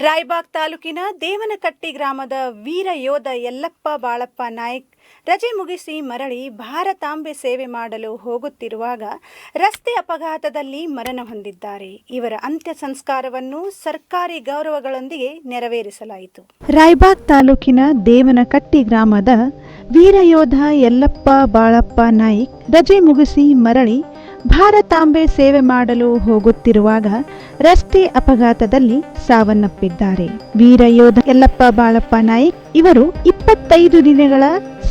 ರಾಯಬಾಗ್ ತಾಲೂಕಿನ ದೇವನಕಟ್ಟಿ ಗ್ರಾಮದ ವೀರ ಯೋಧ ಯಲ್ಲಪ್ಪ ಬಾಳಪ್ಪ ನಾಯ್ಕ್ ರಜೆ ಮುಗಿಸಿ ಮರಳಿ ಭಾರತಾಂಬೆ ಸೇವೆ ಮಾಡಲು ಹೋಗುತ್ತಿರುವಾಗ ರಸ್ತೆ ಅಪಘಾತದಲ್ಲಿ ಮರಣ ಹೊಂದಿದ್ದಾರೆ. ಇವರ ಅಂತ್ಯ ಸಂಸ್ಕಾರವನ್ನು ಸರ್ಕಾರಿ ಗೌರವಗಳೊಂದಿಗೆ ನೆರವೇರಿಸಲಾಯಿತು. ರಾಯಬಾಗ್ ತಾಲೂಕಿನ ದೇವನಕಟ್ಟಿ ಗ್ರಾಮದ ವೀರ ಯೋಧ ಯಲ್ಲಪ್ಪ ಬಾಳಪ್ಪ ನಾಯ್ಕ್ ರಜೆ ಮುಗಿಸಿ ಮರಳಿ ಭಾರತಾಂಬೆ ಸೇವೆ ಮಾಡಲು ಹೋಗುತ್ತಿರುವಾಗ ರಸ್ತೆ ಅಪಘಾತದಲ್ಲಿ ಸಾವನ್ನಪ್ಪಿದ್ದಾರೆ. ವೀರ ಯೋಧ ಯಲ್ಲಪ್ಪ ಬಾಳಪ್ಪ ನಾಯ್ಕ್ ಇವರು 25 ದಿನಗಳ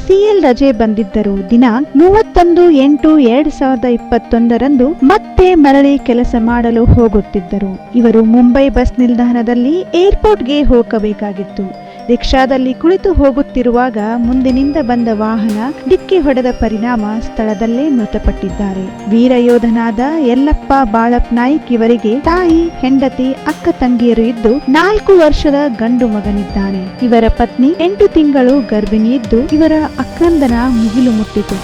ಸಿಎಲ್ ರಜೆ ಬಂದಿದ್ದರು. ದಿನಾಂಕ 31/8/2021 ಮತ್ತೆ ಮರಳಿ ಕೆಲಸ ಮಾಡಲು ಹೋಗುತ್ತಿದ್ದರು. ಇವರು ಮುಂಬೈ ಬಸ್ ನಿಲ್ದಾಣದಲ್ಲಿ ಏರ್ಪೋರ್ಟ್ಗೆ ಹೋಗಬೇಕಾಗಿತ್ತು. ರಿಕ್ಷಾದಲ್ಲಿ ಕುಳಿತು ಹೋಗುತ್ತಿರುವಾಗ ಮುಂದಿನಿಂದ ಬಂದ ವಾಹನ ಡಿಕ್ಕಿ ಹೊಡೆದ ಪರಿಣಾಮ ಸ್ಥಳದಲ್ಲೇ ಮೃತಪಟ್ಟಿದ್ದಾರೆ. ವೀರ ಯೋಧನಾದ ಯಲ್ಲಪ್ಪ ಬಾಳಪ್ಪ ನಾಯ್ಕ್ ಇವರಿಗೆ ತಾಯಿ, ಹೆಂಡತಿ, ಅಕ್ಕ ತಂಗಿಯರು ಇದ್ದು 4 ವರ್ಷದ ಗಂಡು ಮಗನಿದ್ದಾನೆ. ಇವರ ಪತ್ನಿ 8 ತಿಂಗಳು ಗರ್ಭಿಣಿ ಇದ್ದು ಇವರ ಆಕ್ರಂದನ ಮುಗಿಲು ಮುಟ್ಟಿತು.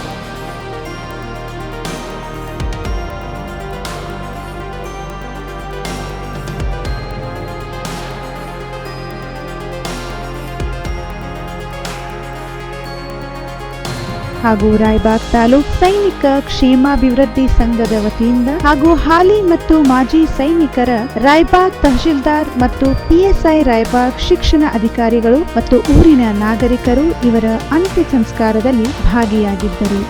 ಹಾಗೂ ರಾಯಬಾಗ್ ತಾಲೂಕ್ ಸೈನಿಕ ಕ್ಷೇಮಾಭಿವೃದ್ಧಿ ಸಂಘದ ವತಿಯಿಂದ ಹಾಗೂ ಹಾಲಿ ಮತ್ತು ಮಾಜಿ ಸೈನಿಕರ ರಾಯಬಾಗ್ ತಹಶೀಲ್ದಾರ್ ಮತ್ತು PSI ರಾಯಬಾಗ್ ಶಿಕ್ಷಣ ಅಧಿಕಾರಿಗಳು ಮತ್ತು ಊರಿನ ನಾಗರಿಕರು ಇವರ ಅಂತ್ಯ ಸಂಸ್ಕಾರದಲ್ಲಿ ಭಾಗಿಯಾಗಿದ್ದರು.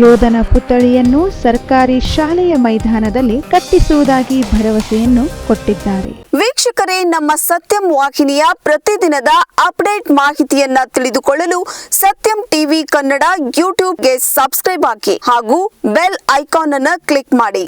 ಯೋಧನ ಪುತ್ಥಳಿಯನ್ನು ಸರ್ಕಾರಿ ಶಾಲೆಯ ಮೈದಾನದಲ್ಲಿ ಕಟ್ಟಿಸುವುದಾಗಿ ಭರವಸೆಯನ್ನು ಕೊಟ್ಟಿದ್ದಾರೆ. ವೀಕ್ಷಕರೇ, ನಮ್ಮ ಸತ್ಯಂ ವಾಹಿನಿಯ ಪ್ರತಿದಿನದ ಅಪ್ಡೇಟ್ ಮಾಹಿತಿಯನ್ನ ತಿಳಿದುಕೊಳ್ಳಲು ಸತ್ಯಂ ಟಿವಿ ಕನ್ನಡ ಯೂಟ್ಯೂಬ್ಗೆ ಸಬ್ಸ್ಕ್ರೈಬ್ ಹಾಕಿ ಹಾಗೂ ಬೆಲ್ ಐಕಾನ್ ಅನ್ನು ಕ್ಲಿಕ್ ಮಾಡಿ.